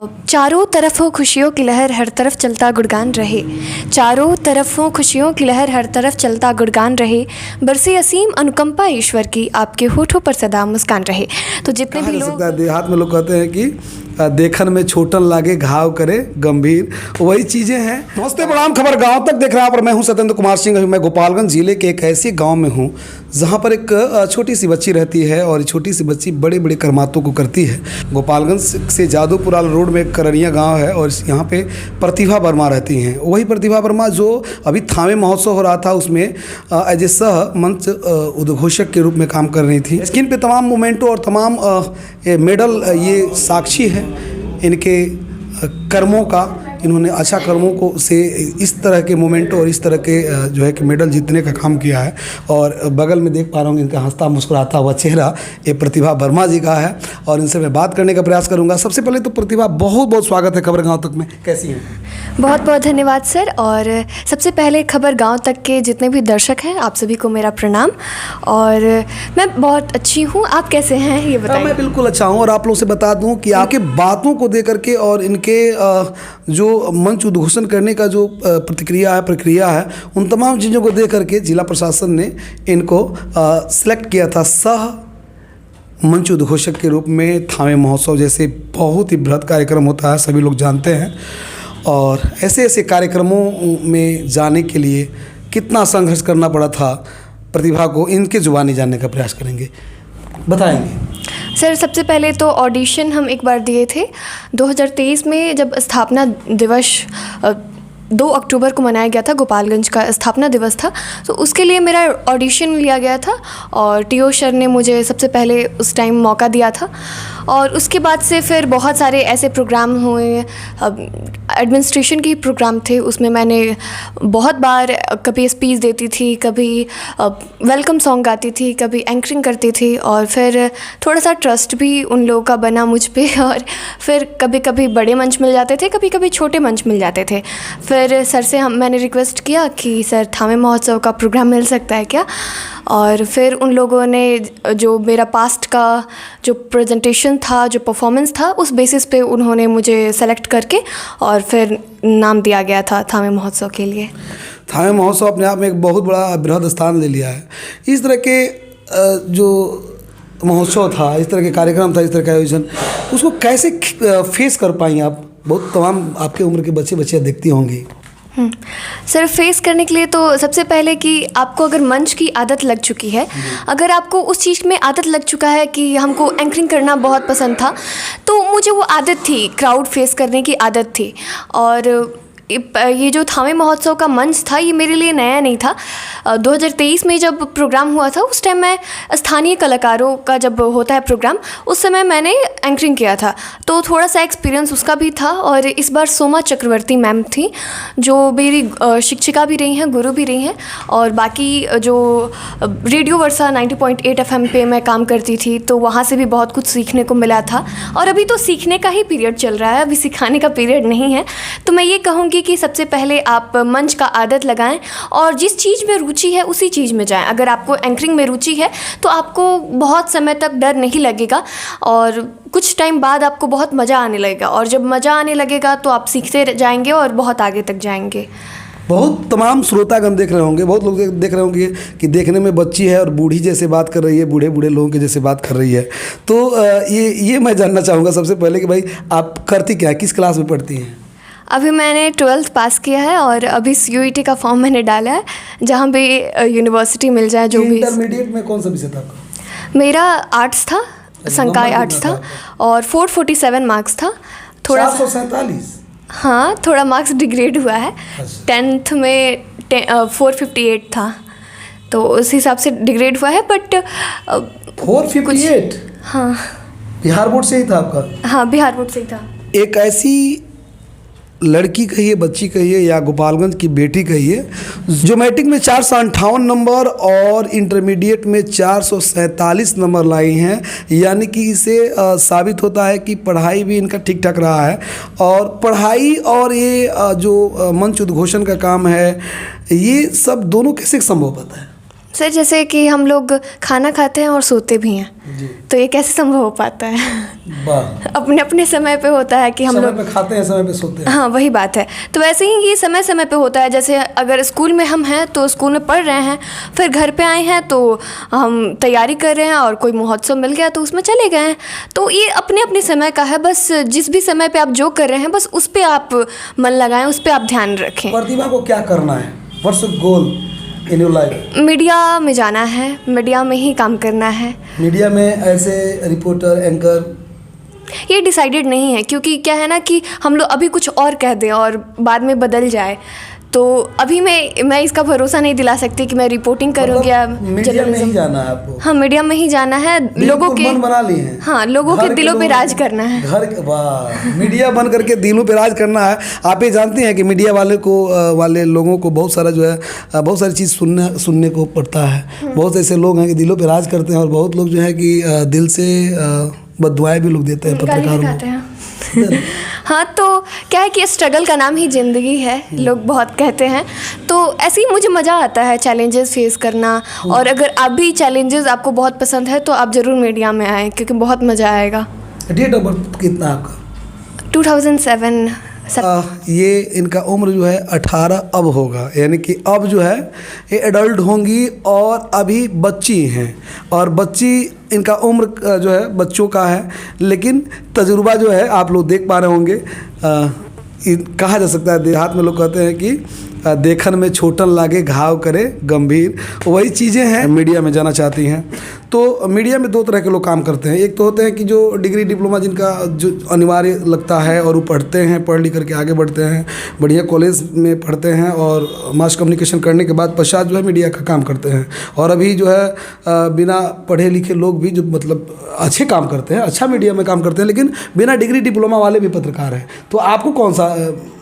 चारों तरफ हो खुशियों की लहर, हर तरफ चलता गुणगान रहे। चारों तरफ हो खुशियों की लहर, हर तरफ चलता गुणगान रहे। बरसे असीम अनुकंपा ईश्वर की, आपके होठों पर सदा मुस्कान रहे। तो जितने भी लोग देहात में लोग कहते हैं कि देखन में छोटन लागे घाव करे गंभीर, वही चीज़ें हैं। नमस्ते प्रणाम, खबर गांव तक देख रहा है पर मैं हूं सत्येंद्र कुमार सिंह। अभी मैं गोपालगंज जिले के एक ऐसे गांव में हूं जहां पर एक छोटी सी बच्ची रहती है और छोटी सी बच्ची बड़े बड़े कर्मातों को करती है। गोपालगंज से जादूपुरा रोड में एक करनिया गाँव है और यहाँ पे प्रतिभा वर्मा रहती हैं। वही प्रतिभा वर्मा जो अभी थामे महोत्सव हो रहा था उसमें एज ए सह मंच उद्घोषक के रूप में काम कर रही थी। स्क्रीन पे तमाम मोमेंटों और तमाम मेडल ये साक्षी है इनके कर्मों का। इन्होंने अच्छा कर्मों को से इस तरह के मोमेंट और इस तरह के जो है कि मेडल जीतने का काम किया है। और बगल में देख पा रहा हूँ इनका हंसता मुस्कुराता हुआ चेहरा ये प्रतिभा वर्मा जी का है और इनसे मैं बात करने का प्रयास करूँगा। सबसे पहले तो प्रतिभा बहुत बहुत स्वागत है खबर गाँव तक में, कैसी हैं? बहुत बहुत धन्यवाद सर। और सबसे पहले खबर गांव तक के जितने भी दर्शक हैं आप सभी को मेरा प्रणाम। और मैं बहुत अच्छी हूं, आप कैसे हैं ये बताइए? मैं बिल्कुल अच्छा हूं और आप लोगों से बता दूं कि आपके बातों को देकर के और इनके जो मंच उद्घोषण करने का जो प्रक्रिया है उन तमाम चीज़ों को देख करके जिला प्रशासन ने इनको सेलेक्ट किया था सह मंच उद्घोषक के रूप में। थामे महोत्सव जैसे बहुत ही बृहद कार्यक्रम होता है, सभी लोग जानते हैं। और ऐसे ऐसे कार्यक्रमों में जाने के लिए कितना संघर्ष करना पड़ा था प्रतिभा को, इनके जुबानी जानने का प्रयास करेंगे, बताएंगे। सर सबसे पहले तो ऑडिशन हम एक बार दिए थे 2023 में, जब स्थापना दिवस 2 अक्टूबर को मनाया गया था, गोपालगंज का स्थापना दिवस था। तो उसके लिए मेरा ऑडिशन लिया गया था और टीओ सर ने मुझे सबसे पहले उस टाइम मौका दिया था। और उसके बाद से फिर बहुत सारे ऐसे प्रोग्राम हुए, एडमिनिस्ट्रेशन के प्रोग्राम थे, उसमें मैंने बहुत बार कभी स्पीच देती थी, कभी वेलकम सॉन्ग गाती थी, कभी एंकरिंग करती थी। और फिर थोड़ा सा ट्रस्ट भी उन लोगों का बना मुझ पे। और फिर कभी कभी बड़े मंच मिल जाते थे, कभी कभी छोटे मंच मिल जाते थे। फिर सर से मैंने रिक्वेस्ट किया कि सर थामे महोत्सव का प्रोग्राम मिल सकता है क्या? और फिर उन लोगों ने जो मेरा पास्ट का जो प्रेजेंटेशन था, जो परफॉर्मेंस था, उस बेसिस पे उन्होंने मुझे सेलेक्ट करके और फिर नाम दिया गया था थामे महोत्सव के लिए। थामे महोत्सव अपने आप में एक बहुत बड़ा बृहद स्थान ले लिया है। इस तरह के जो महोत्सव था, इस तरह के कार्यक्रम था, इस तरह का आयोजन, उसको कैसे फेस कर पाई आप? बहुत तमाम आपके उम्र के बच्चे देखती होंगी। सर फेस करने के लिए तो सबसे पहले कि आपको अगर मंच की आदत लग चुकी है, अगर आपको उस चीज़ में आदत लग चुका है कि हमको एंकरिंग करना बहुत पसंद था, तो मुझे वो आदत थी, क्राउड फेस करने की आदत थी। और ये जो थामे महोत्सव का मंच था ये मेरे लिए नया नहीं था। 2023 में जब प्रोग्राम हुआ था उस टाइम मैं स्थानीय कलाकारों का जब होता है प्रोग्राम, उस समय मैंने एंकरिंग किया था, तो थोड़ा सा एक्सपीरियंस उसका भी था। और इस बार सोमा चक्रवर्ती मैम थी जो मेरी शिक्षिका भी रही हैं, गुरु भी रही हैं। और बाकी जो रेडियो वर्षा 90.8 FM पे मैं काम करती थी, तो वहाँ से भी बहुत कुछ सीखने को मिला था। और अभी तो सीखने का ही पीरियड चल रहा है, अभी सिखाने का पीरियड नहीं है। तो मैं ये कहूँगी कि सबसे पहले आप मंच का आदत लगाएं और जिस चीज़ में रुचि है उसी चीज़ में जाएं। अगर आपको एंकरिंग में रुचि है तो आपको बहुत समय तक डर नहीं लगेगा और कुछ टाइम बाद आपको बहुत मज़ा आने लगेगा। और जब मज़ा आने लगेगा तो आप सीखते जाएंगे और बहुत आगे तक जाएंगे। बहुत तमाम श्रोतागण देख रहे होंगे, बहुत लोग देख रहे होंगे कि देखने में बच्ची है और बूढ़ी जैसे बात कर रही है, बूढ़े बूढ़े लोगों के जैसे बात कर रही है। तो ये मैं जानना चाहूँगा सबसे पहले कि भाई आप करती क्या है, किस क्लास में पढ़ती हैं? अभी मैंने 12th पास किया है और अभी CUET का फॉर्म मैंने डाला है, जहाँ भी यूनिवर्सिटी मिल जाए जो भी। इंटरमीडिएट में कौन सा विषय था आपका? मेरा आर्ट्स था, संकाय आर्ट्स था और 447 मार्क्स था। थोड़ा 447? हाँ, थोड़ा मार्क्स डिग्रेड हुआ है। 10th में 458 था, तो उस हिसाब से डिग्रेड हुआ है। बट 458? हाँ, बिहार बोर्ड से ही था आपका? हाँ, बिहार बोर्ड से ही था। एक ऐसी लड़की कहिए, बच्ची कहिए या गोपालगंज की बेटी कहिए जो मैट्रिक में 458 नंबर और इंटरमीडिएट में 447 नंबर लाई हैं, यानी कि इसे साबित होता है कि पढ़ाई भी इनका ठीक ठाक रहा है। और पढ़ाई और ये जो मंच उद्घोषण का काम है, ये सब दोनों कैसे संभव होता है? सर जैसे कि हम लोग खाना खाते हैं और सोते भी हैं, जी। तो ये कैसे संभव हो पाता है? वाह। अपने अपने समय पे होता है कि हम समय लोग पे खाते हैं, समय पे सोते हैं। हाँ वही बात है। तो वैसे ही ये समय समय पे होता है। जैसे अगर स्कूल में हम हैं तो स्कूल में पढ़ रहे हैं, फिर घर पे आए हैं तो हम तैयारी कर रहे हैं और कोई महोत्सव मिल गया तो उसमें चले गए हैं। तो ये अपने अपने समय का है। बस जिस भी समय पे आप जो कर रहे हैं बस उस पर आप मन लगाएं, उस पर आप ध्यान रखें। प्रतिभा को क्या करना है? What's your goal in your life? Media में जाना है, मीडिया में ही काम करना है। मीडिया में ऐसे रिपोर्टर, एंकर? ये डिसाइडेड नहीं है, क्योंकि क्या है ना कि हम लोग अभी कुछ और कह दें और बाद में बदल जाए, तो अभी मैं इसका भरोसा नहीं दिला सकती कि मैं रिपोर्टिंग करूँगी या मीडिया में ही जाना है आपको? हाँ मीडिया में ही जाना है। लोगों के मन बना लिए हैं। हाँ, लोगों के दिलों पे राज करना है। वाह, मीडिया बन करके दिलों पे राज करना है। आप ये जानते हैं कि मीडिया वाले लोगों को बहुत सारा जो है बहुत सारी चीज़ सुनने को पड़ता है। बहुत ऐसे लोग हैं कि दिलों पे राज करते हैं और बहुत लोग जो है कि दिल से बददुआएं भी लोग देते हैं पत्रकारों को। हाँ, तो क्या है कि स्ट्रगल का नाम ही ज़िंदगी है, लोग बहुत कहते हैं। तो ऐसे ही मुझे मज़ा आता है चैलेंजेस फेस करना। और अगर आप भी चैलेंजेस आपको बहुत पसंद है तो आप ज़रूर मीडिया में आएँ, क्योंकि बहुत मज़ा आएगा। डेट ऑफ बर्थ कितना आपका? 2007। ये इनका उम्र जो है 18 अब होगा, यानी कि अब जो है ये एडल्ट होंगी और अभी बच्ची हैं। और बच्ची इनका उम्र जो है बच्चों का है, लेकिन तजुर्बा जो है आप लोग देख पा रहे होंगे। कहा जा सकता है, देहात में लोग कहते हैं कि देखन में छोटन लागे घाव करे गंभीर, वही चीज़ें हैं। मीडिया में जाना चाहती हैं तो मीडिया में दो तरह के लोग काम करते हैं। एक तो होते हैं कि जो डिग्री डिप्लोमा जिनका जो अनिवार्य लगता है और वो पढ़ते हैं, पढ़ लिख करके आगे बढ़ते हैं, बढ़िया कॉलेज में पढ़ते हैं और मास कम्युनिकेशन करने के बाद पश्चात जो है मीडिया का काम करते हैं। और अभी जो है बिना पढ़े लिखे लोग भी जो मतलब अच्छे काम करते हैं, अच्छा मीडिया में काम करते हैं, लेकिन बिना डिग्री डिप्लोमा वाले भी पत्रकार हैं। तो आपको कौन सा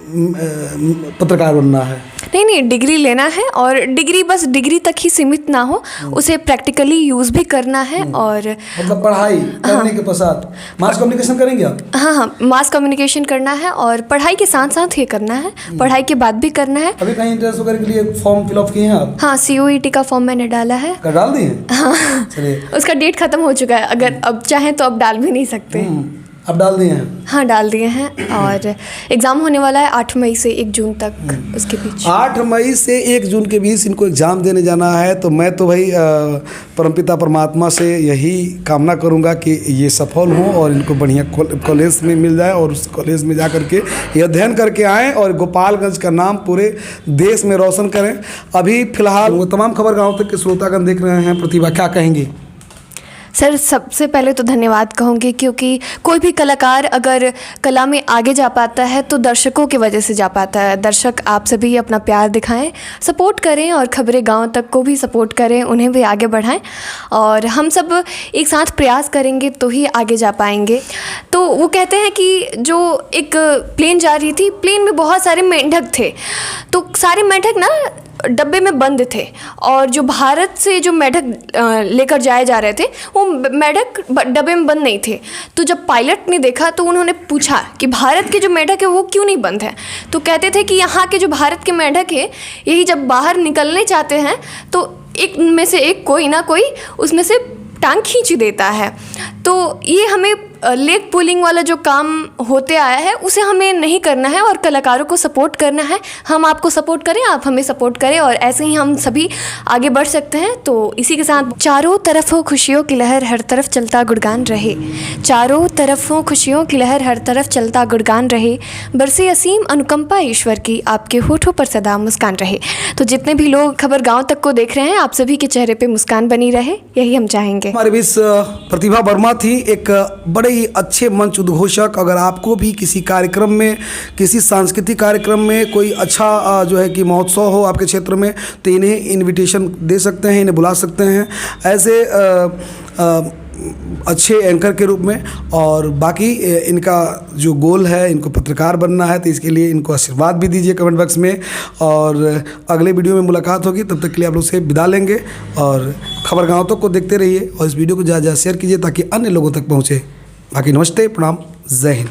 पत्रकार बनना है? नहीं, डिग्री लेना है और डिग्री बस डिग्री तक ही सीमित ना हो, उसे प्रैक्टिकली यूज़ भी करना है। और मतलब पढ़ाई करने के पश्चात मास कम्युनिकेशन करेंगे आप? हाँ, मास कम्युनिकेशन करना है और पढ़ाई के साथ साथ ये करना है, पढ़ाई के बाद भी करना है। अभी कहीं इंटरेस्ट वगैरह के लिए फॉर्म फिलअप किए हैं आप? हाँ, COET का फॉर्म मैंने डाला है। डाल दिए? हाँ, चलिए। उसका डेट खत्म हो चुका है, अगर अब चाहें तो अब डाल भी नहीं सकते। अब डाल दिए हैं? हाँ, डाल दिए हैं। और एग्ज़ाम होने वाला है 8 मई से 1 जून तक, उसके बीच 8 मई से 1 जून के बीच इनको एग्ज़ाम देने जाना है। तो मैं तो भाई परमपिता परमात्मा से यही कामना करूंगा कि ये सफल हों और इनको बढ़िया कॉलेज में मिल जाए और उस कॉलेज में जा करके ये अध्ययन करके आएँ और गोपालगंज का नाम पूरे देश में रोशन करें। अभी फ़िलहाल वो तमाम खबर गाँव तक के श्रोतागण देख रहे हैं। प्रतिभा, क्या कहेंगी? सर सबसे पहले तो धन्यवाद कहूँगी, क्योंकि कोई भी कलाकार अगर कला में आगे जा पाता है तो दर्शकों की वजह से जा पाता है। दर्शक आप सभी अपना प्यार दिखाएं, सपोर्ट करें और खबरें गांव तक को भी सपोर्ट करें, उन्हें भी आगे बढ़ाएं। और हम सब एक साथ प्रयास करेंगे तो ही आगे जा पाएंगे। तो वो कहते हैं कि जो एक प्लेन जा रही थी, प्लेन में बहुत सारे मेंढक थे, तो सारे मेंढक ना डब्बे में बंद थे और जो भारत से जो मेढक लेकर जाए जा रहे थे वो मेढक डब्बे में बंद नहीं थे। तो जब पायलट ने देखा तो उन्होंने पूछा कि भारत के जो मेढक है वो क्यों नहीं बंद है। तो कहते थे कि यहाँ के जो भारत के मेढक है यही जब बाहर निकलने चाहते हैं तो एक में से एक कोई ना कोई उसमें से टांग खींच देता है। तो ये हमें लेग पुलिंग वाला जो काम होते आया है उसे हमें नहीं करना है और कलाकारों को सपोर्ट करना है। हम आपको सपोर्ट करें, आप हमें सपोर्ट करें और ऐसे ही हम सभी आगे बढ़ सकते हैं। तो इसी के साथ चारों तरफ हो खुशियों की लहर, हर तरफ चलता गुणगान रहे। चारों तरफ हो खुशियों की लहर, हर तरफ चलता गुणगान रहे। बरसे असीम अनुकंपा ईश्वर की, आपके होठों पर सदा मुस्कान रहे। तो जितने भी लोग खबर गाँव तक को देख रहे हैं, आप सभी के चेहरे पर मुस्कान बनी रहे, यही हम चाहेंगे। हमारे बीच प्रतिभा वर्मा थी, एक बड़े ही अच्छे मंच उद्घोषक। अगर आपको भी किसी कार्यक्रम में, किसी सांस्कृतिक कार्यक्रम में कोई अच्छा जो है कि महोत्सव हो आपके क्षेत्र में, तो इन्हें इनविटेशन दे सकते हैं, इन्हें बुला सकते हैं ऐसे अच्छे एंकर के रूप में। और बाकी इनका जो गोल है, इनको पत्रकार बनना है, तो इसके लिए इनको आशीर्वाद भी दीजिए कमेंट बॉक्स में। और अगले वीडियो में मुलाकात होगी, तब तक के लिए आप लोग से विदा लेंगे। और खबर गाँव तक को देखते रहिए और इस वीडियो को ज़्यादा शेयर कीजिए ताकि अन्य लोगों तक पहुँचे। बाकी नमस्ते, प्रणाम, जय हिंद।